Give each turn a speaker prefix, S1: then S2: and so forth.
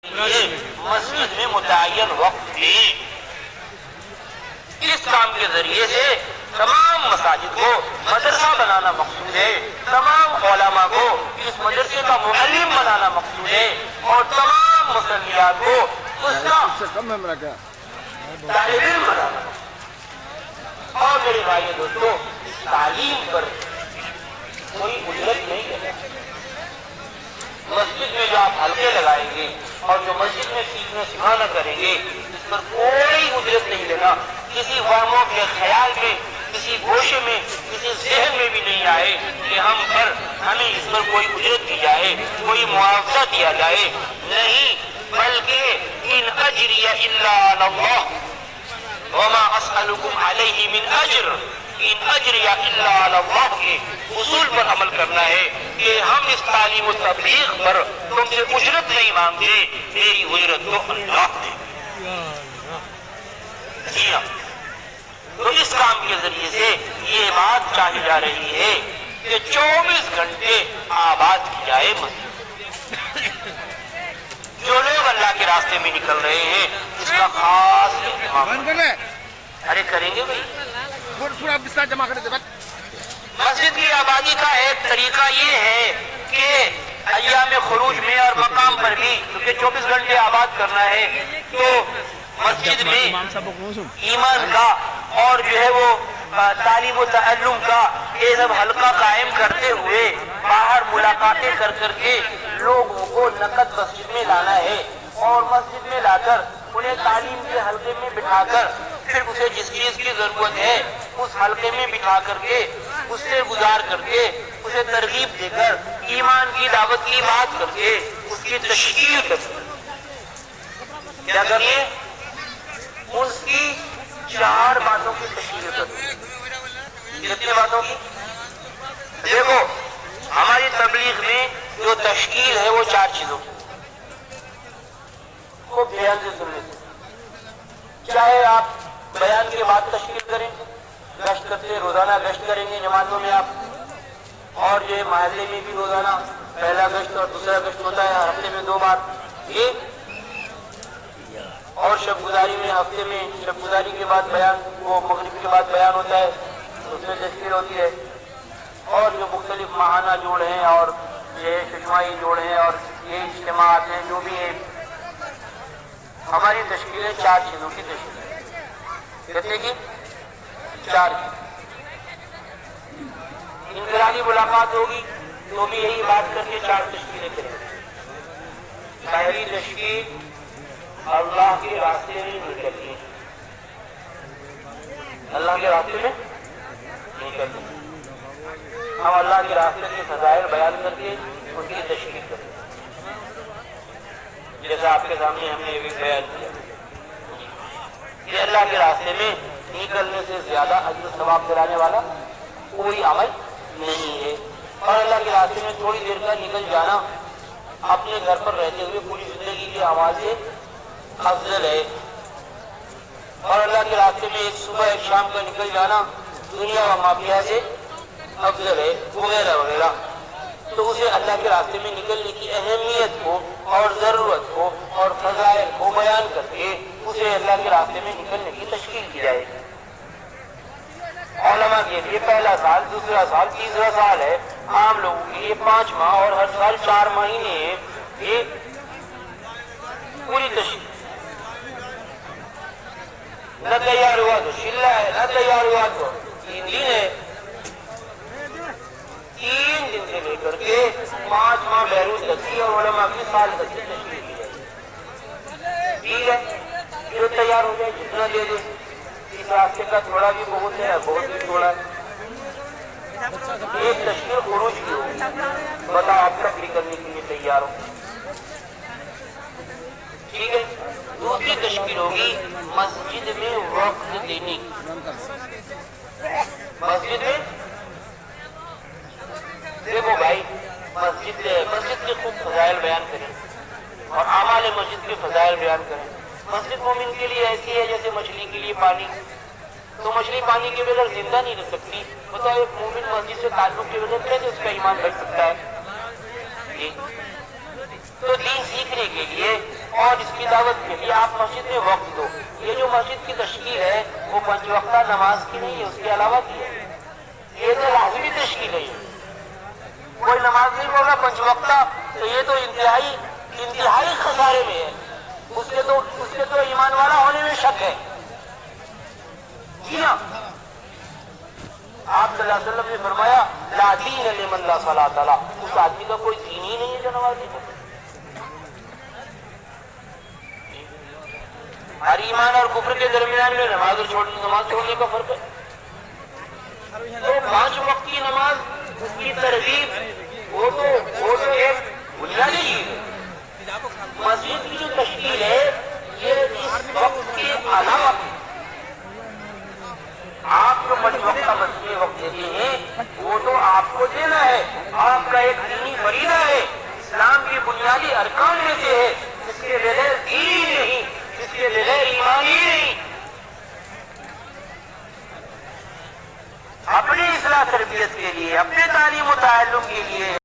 S1: مسجد میں متعین وقت تھی۔ اس کام کے ذریعے سے تمام مساجد کو مدرسہ بنانا مقصود ہے، تمام علماء کو اس مدرسے کا معلم بنانا مقصود ہے، اور تمام مسلمات کو اس کا طالب علم بنانا۔ اور میرے بھائی دوستو، تعلیم پر کوئی اجرت نہیں ہے۔ مسجد میں جو آپ حلقے لگائیں گے اور جو مسجد میں سیکھنا سکھانا کریں گے، اس پر کوئی اجرت نہیں لینا۔ کسی فرموں کے خیال میں، کسی گوشے میں، کسی ذہن میں بھی نہیں آئے کہ ہمیں اس پر کوئی اجرت دی جائے، کوئی معاوضہ دیا جائے، نہیں، بلکہ ان اجری الا علی اللہ وما اسألکم علیہ من اجر، ان اجری الا علی اللہ کے اصول پر عمل کرنا ہے کہ ہم اس تعلیم و تبلیغ پر تم سے اجرت نہیں مانگتے، میری اجرت تو اللہ دے۔ جی ہاں، تو اس کام کے ذریعے سے یہ بات چاہی جا رہی ہے کہ 24 گھنٹے آباد کی جائے مسجد۔ جو لوگ اللہ کے راستے میں نکل رہے ہیں اس کا خاص اہتمام ارے کریں گے بھائی۔ مسجد کی آبادی کا ایک طریقہ یہ ہے کہ ایام خروج میں اور مقام پر بھی، کیونکہ 24 گھنٹے آباد کرنا ہے، تو مسجد میں ایمان کا اور جو ہے وہ تعلیم و تعلم کا یہ سب حلقہ قائم کرتے ہوئے باہر ملاقاتیں کر کے لوگوں کو نقد مسجد میں لانا ہے، اور مسجد میں لا کر انہیں تعلیم کے حلقے میں بٹھا کر پھر اسے جس چیز کی ضرورت ہے اس حلقے میں بٹھا کر کے اس سے گزار کر کے اسے ترغیب دے کر ایمان کی دعوت کی بات کر کے اس کی تشکیل کر کیا کریے، اس کی 4 باتوں کی تشکیل کر۔ کتنی باتوں کی؟ دیکھو، ہماری تبلیغ میں جو تشکیل ہے وہ 4 چیزوں کی، خوب دھیان سے سن لیتے۔ چاہے آپ بیان کے بعد تشکیل کریں، گشت کرتے روزانہ گشت کریں گے نمازوں میں آپ، اور یہ محلے میں بھی روزانہ پہلا گشت اور دوسرا گشت ہوتا ہے ہفتے میں 2 بار، یہ، اور شب گزاری میں ہفتے میں شب گزاری کے بعد بیان، وہ مغرب کے بعد بیان ہوتا ہے، اس میں تشکیل ہوتی ہے، اور جو مختلف ماہانہ جوڑ ہیں اور یہ ششمائی جوڑ ہیں اور یہ اجتماعات ہیں جو بھی ہیں، ہماری تشکیلیں 4 چیزوں کی تشکیل ہے۔ کتنے کی؟ 4 کی۔ انفرادی ملاقات ہوگی تو بھی یہی بات کر کے 4 تشکیلیں کریں گے۔ پہلی تشکیل اللہ کے راستے میں نکلتی ہے، اللہ کے راستے میں نکلتی ہے، ہم اللہ کے راستے کے فضائل بیان کر کے اس کی تشکیل کرتے ہیں، جیسا آپ کے سامنے ہم نے یہ بھی بیان کیا کہ اللہ کے راستے میں نکلنے سے زیادہ اجر و ثواب دلانے والا کوئی عمل نہیں ہے، اور اللہ کے راستے میں تھوڑی دیر کا نکل جانا اپنے گھر پر رہتے ہوئے پوری زندگی کی اعمال سے افضل ہے، اور اللہ کے راستے میں ایک صبح ایک شام کا نکل جانا دنیا و مافیہ سے افضل ہے، وغیرہ وغیرہ۔ تو اسے اللہ کے راستے میں نکلنے کی اہمیت کو اور ضرورت کو اور فضائل کو بیان کر کے اسے اللہ کے راستے میں نکلنے کی تشکیل کی جائے گی۔ علماء کے لیے پہلا سال، دوسرا سال، تیسرا سال ہے، عام لوگوں کے لیے 5 ماہ اور ہر سال 4 مہینے ہیں، یہ پوری تشکیل۔ نہ تیار ہوا تو شلہ ہے، نہ تیار ہوا تو 3 دن ہے، 3 دن سے لے کر کے 5 ماہ بیروت لگتی اور علماء کی سال تک کی تشکیل کی جائے، ٹھیک ہے، جو تیار ہو جائے جتنا دے دے، اس راستے کا تھوڑا بھی بہت ہے، بہت بھی تھوڑا ہے، ایک تشکیل خروج کی ہوگی، بتا آپ تک کرنے کے لیے تیار ہو، ٹھیک ہے۔ دوسری تشکیل ہوگی مسجد میں وقت دینے کی، مسجد میں دیکھو بھائی، مسجد کے خوب فضائل بیان کریں اور اعمال مسجد کے فضائل بیان کریں۔ مسجد مومن کے لیے ایسی ہے جیسے مچھلی کے لیے پانی، تو مچھلی پانی کے بغیر زندہ نہیں رہ سکتی، بتاؤ ایک مومن مسجد سے تعلق کے بغیر کیسے اس کا ایمان بڑھ سکتا ہے؟ تو دین سیکھنے کے لیے اور اس کی دعوت کے لیے آپ مسجد میں وقت دو. یہ جو مسجد کی تشکیل ہے وہ 5 وقتہ نماز کی نہیں ہے، اس کے علاوہ کی ہے. یہ تو لازمی تشکیل ہے. کوئی نماز نہیں ہوگا 5 وقتہ تو یہ تو انتہائی خسارے میں ہے. اس کے تو ایمان والا ہونے میں شک ہے. جی ہاں، آپ صلی اللہ علیہ وسلم نے فرمایا لا دین لمن لا صلاۃ له. اس آدمی کا کوئی دین ہی نہیں ہے جو نماز نہیں پڑھتا. ہر ایمان اور کفر کے درمیان میں نماز چھوڑنے کا فرق ہے. تو 5 وقت کی نماز، اس کی ترغیب وہ تو ایک بنیادی چیز ہے. مسجد کی جو تشکیل ہے یہ اس وقت کے علاوہ آپ جو 5 وقتہ مسجد وقت دیتے ہیں وہ تو آپ کو دینا ہے. آپ کا ایک دینی فریضہ ہے، اسلام کی بنیادی ارکان میں سے ہے، جس کے بغیر دین ہی نہیں، جس کے بغیر ایمان ہی نہیں. اپنی اصلاح تربیت کے لیے، اپنے تعلیم و تعلم کے لیے